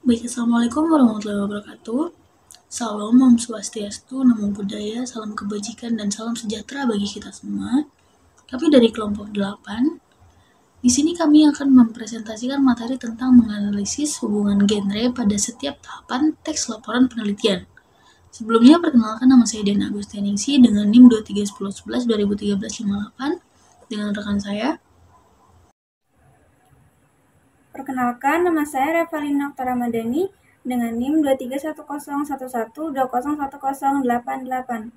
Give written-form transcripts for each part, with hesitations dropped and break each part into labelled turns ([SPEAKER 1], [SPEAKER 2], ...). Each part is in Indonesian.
[SPEAKER 1] Baik, Assalamualaikum warahmatullahi wabarakatuh. Salam, Om Swastiastu, Namo Buddhaya, salam kebajikan dan salam sejahtera bagi kita semua. Kami dari kelompok 8. Di sini kami akan mempresentasikan materi tentang menganalisis hubungan genre pada setiap tahapan teks laporan penelitian. Sebelumnya, perkenalkan nama saya Dian Agustianingsih dengan NIM 2311-2013-58 dengan rekan saya.
[SPEAKER 2] Perkenalkan, nama saya Revalina Okta Ramadhani dengan NIM 231011201088.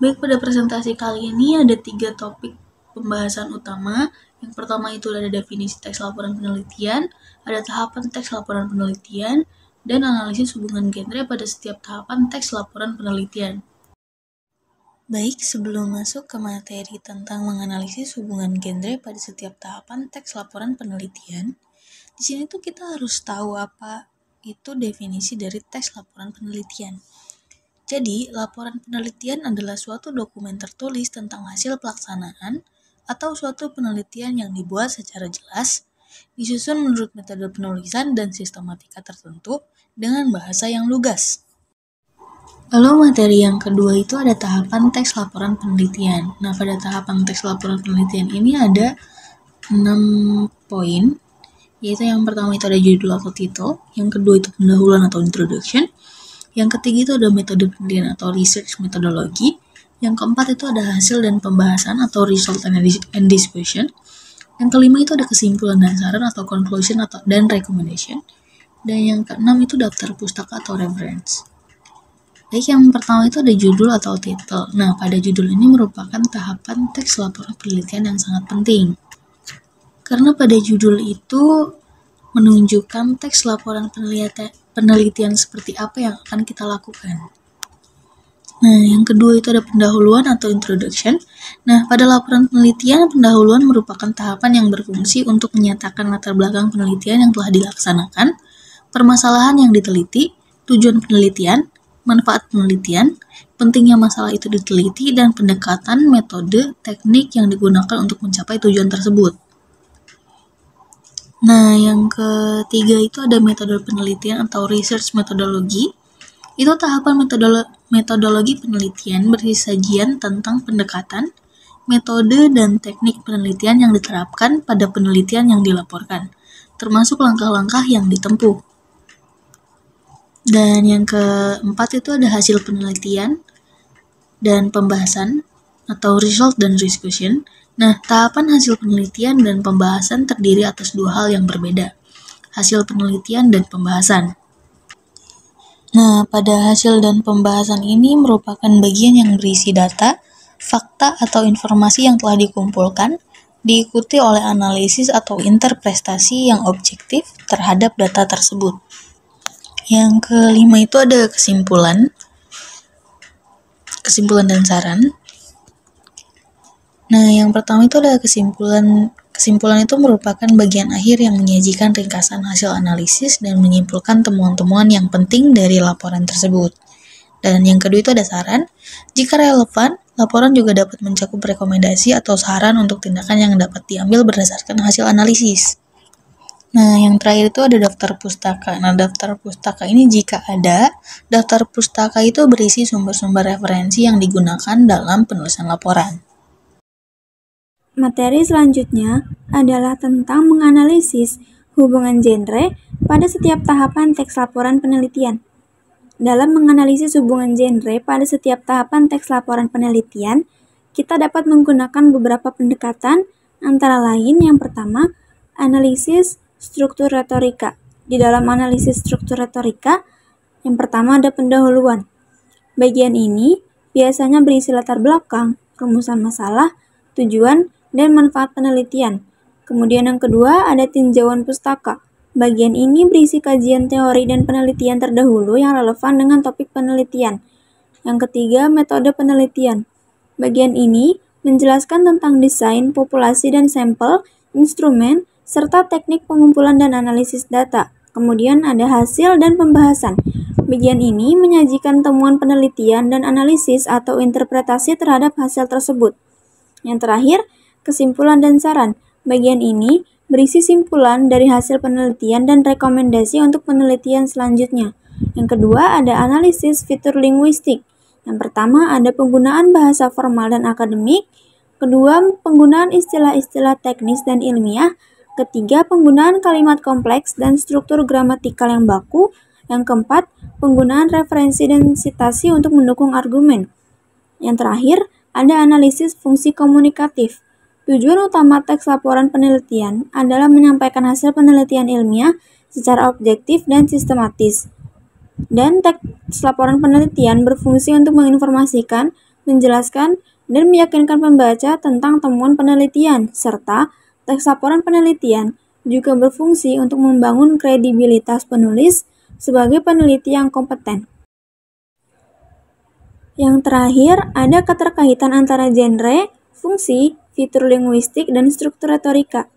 [SPEAKER 1] Baik, pada presentasi kali ini ada 3 topik pembahasan utama. Yang pertama itu ada definisi teks laporan penelitian, ada tahapan teks laporan penelitian, dan analisis hubungan genre pada setiap tahapan teks laporan penelitian. Baik, sebelum masuk ke materi tentang menganalisis hubungan genre pada setiap tahapan teks laporan penelitian, di sini tuh kita harus tahu apa itu definisi dari teks laporan penelitian. Jadi, laporan penelitian adalah suatu dokumen tertulis tentang hasil pelaksanaan atau suatu penelitian yang dibuat secara jelas, disusun menurut metode penulisan dan sistematika tertentu dengan bahasa yang lugas. Lalu materi yang kedua itu ada tahapan teks laporan penelitian. Nah, pada tahapan teks laporan penelitian ini ada 6 poin, yaitu yang pertama itu ada judul atau title, yang kedua itu pendahuluan atau introduction, yang ketiga itu ada metode penelitian atau research methodology, yang keempat itu ada hasil dan pembahasan atau result and discussion, yang kelima itu ada kesimpulan dan saran atau conclusion dan recommendation, dan yang keenam itu daftar pustaka atau reference. Baik, yang pertama itu ada judul atau title. Nah, pada judul ini merupakan tahapan teks laporan penelitian yang sangat penting. Karena pada judul itu menunjukkan teks laporan penelitian seperti apa yang akan kita lakukan. Nah, yang kedua itu ada pendahuluan atau introduction. Nah, pada laporan penelitian, pendahuluan merupakan tahapan yang berfungsi untuk menyatakan latar belakang penelitian yang telah dilaksanakan, permasalahan yang diteliti, tujuan penelitian, manfaat penelitian, pentingnya masalah itu diteliti, dan pendekatan, metode, teknik yang digunakan untuk mencapai tujuan tersebut. Nah, yang ketiga itu ada metode penelitian atau research methodology. Itu tahapan metodologi penelitian berisi sajian tentang pendekatan, metode, dan teknik penelitian yang diterapkan pada penelitian yang dilaporkan, termasuk langkah-langkah yang ditempuh. Dan yang keempat itu ada hasil penelitian dan pembahasan atau result dan discussion. Nah, tahapan hasil penelitian dan pembahasan terdiri atas 2 hal yang berbeda, hasil penelitian dan pembahasan. Nah, pada hasil dan pembahasan ini merupakan bagian yang berisi data, fakta atau informasi yang telah dikumpulkan, diikuti oleh analisis atau interpretasi yang objektif terhadap data tersebut. Yang kelima itu ada kesimpulan dan saran. Nah, yang pertama itu ada kesimpulan. Kesimpulan itu merupakan bagian akhir yang menyajikan ringkasan hasil analisis dan menyimpulkan temuan-temuan yang penting dari laporan tersebut. Dan yang kedua itu ada saran. Jika relevan, laporan juga dapat mencakup rekomendasi atau saran untuk tindakan yang dapat diambil berdasarkan hasil analisis. Nah, yang terakhir itu ada daftar pustaka. Nah, daftar pustaka ini jika ada, daftar pustaka itu berisi sumber-sumber referensi yang digunakan dalam penulisan laporan.
[SPEAKER 2] Materi selanjutnya adalah tentang menganalisis hubungan genre pada setiap tahapan teks laporan penelitian. Dalam menganalisis hubungan genre pada setiap tahapan teks laporan penelitian, kita dapat menggunakan beberapa pendekatan, antara lain yang pertama, analisis struktur retorika. Di dalam analisis struktur retorika, yang pertama ada pendahuluan. Bagian ini biasanya berisi latar belakang, rumusan masalah, tujuan, dan manfaat penelitian. Kemudian yang kedua ada tinjauan pustaka. Bagian ini berisi kajian teori dan penelitian terdahulu yang relevan dengan topik penelitian. Yang ketiga, metode penelitian. Bagian ini menjelaskan tentang desain, populasi dan sampel, instrumen, serta teknik pengumpulan dan analisis data. Kemudian ada hasil dan pembahasan. Bagian ini menyajikan temuan penelitian dan analisis atau interpretasi terhadap hasil tersebut. Yang terakhir, kesimpulan dan saran. Bagian ini berisi simpulan dari hasil penelitian dan rekomendasi untuk penelitian selanjutnya. Yang kedua ada analisis fitur linguistik. Yang pertama ada penggunaan bahasa formal dan akademik. Kedua, penggunaan istilah-istilah teknis dan ilmiah. Ketiga, penggunaan kalimat kompleks dan struktur gramatikal yang baku. Yang keempat, penggunaan referensi dan sitasi untuk mendukung argumen. Yang terakhir, ada analisis fungsi komunikatif. Tujuan utama teks laporan penelitian adalah menyampaikan hasil penelitian ilmiah secara objektif dan sistematis. Dan teks laporan penelitian berfungsi untuk menginformasikan, menjelaskan, dan meyakinkan pembaca tentang temuan penelitian, serta teks laporan penelitian juga berfungsi untuk membangun kredibilitas penulis sebagai peneliti yang kompeten. Yang terakhir, ada keterkaitan antara genre, fungsi, fitur linguistik, dan struktur retorika.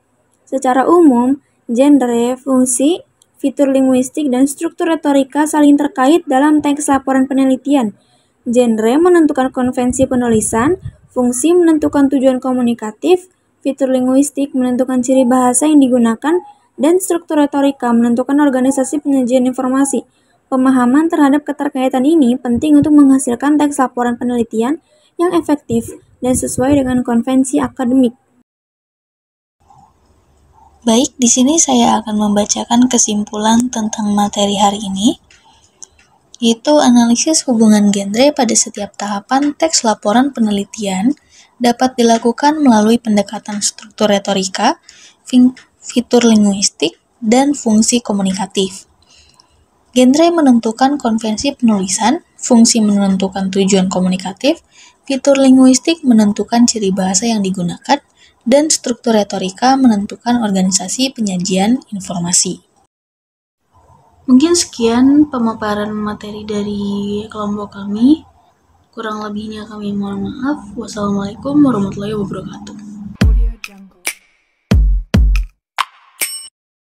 [SPEAKER 2] Secara umum, genre, fungsi, fitur linguistik, dan struktur retorika saling terkait dalam teks laporan penelitian. Genre menentukan konvensi penulisan, fungsi menentukan tujuan komunikatif, fitur linguistik menentukan ciri bahasa yang digunakan, dan struktur retorika menentukan organisasi penyajian informasi. Pemahaman terhadap keterkaitan ini penting untuk menghasilkan teks laporan penelitian yang efektif dan sesuai dengan konvensi akademik.
[SPEAKER 1] Baik, di sini saya akan membacakan kesimpulan tentang materi hari ini, yaitu analisis hubungan genre pada setiap tahapan teks laporan penelitian dapat dilakukan melalui pendekatan struktur retorika, fitur linguistik, dan fungsi komunikatif. Genre menentukan konvensi penulisan, fungsi menentukan tujuan komunikatif, fitur linguistik menentukan ciri bahasa yang digunakan, dan struktur retorika menentukan organisasi penyajian informasi. Mungkin sekian pemaparan materi dari kelompok kami. Kurang lebihnya kami mohon maaf. Wassalamualaikum warahmatullahi wabarakatuh.